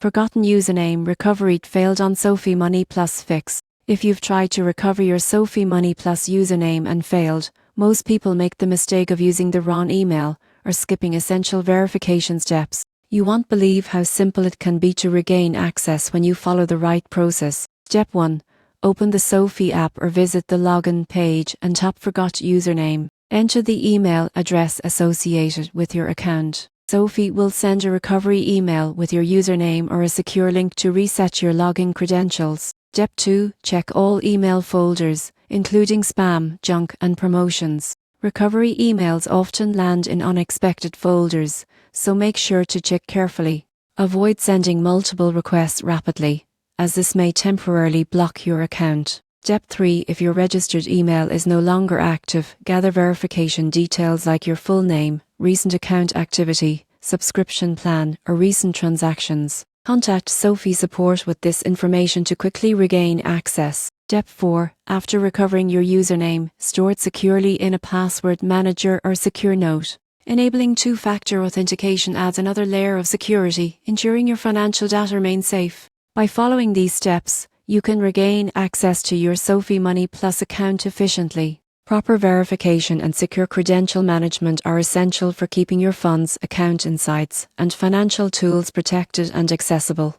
Forgotten username recovery failed on SoFi Money Plus Fix. If you've tried to recover your SoFi Money Plus username and failed, most people make the mistake of using the wrong email or skipping essential verification steps. You won't believe how simple it can be to regain access when you follow the right process. Step 1. Open the SoFi app or visit the login page and tap Forgot Username. Enter the email address associated with your account. SoFi will send a recovery email with your username or a secure link to reset your login credentials. Step 2. Check all email folders, including spam, junk, and promotions. Recovery emails often land in unexpected folders, so make sure to check carefully. Avoid sending multiple requests rapidly, as this may temporarily block your account. Step 3. If your registered email is no longer active, gather verification details like your full name, recent account activity, subscription plan, or recent transactions. Contact SoFi support with this information to quickly regain access. Step 4. After recovering your username, store it securely in a password manager or secure note. Enabling two-factor authentication adds another layer of security, ensuring your financial data remains safe. By following these steps, you can regain access to your SoFi Money Plus account efficiently. Proper verification and secure credential management are essential for keeping your funds, account insights, and financial tools protected and accessible.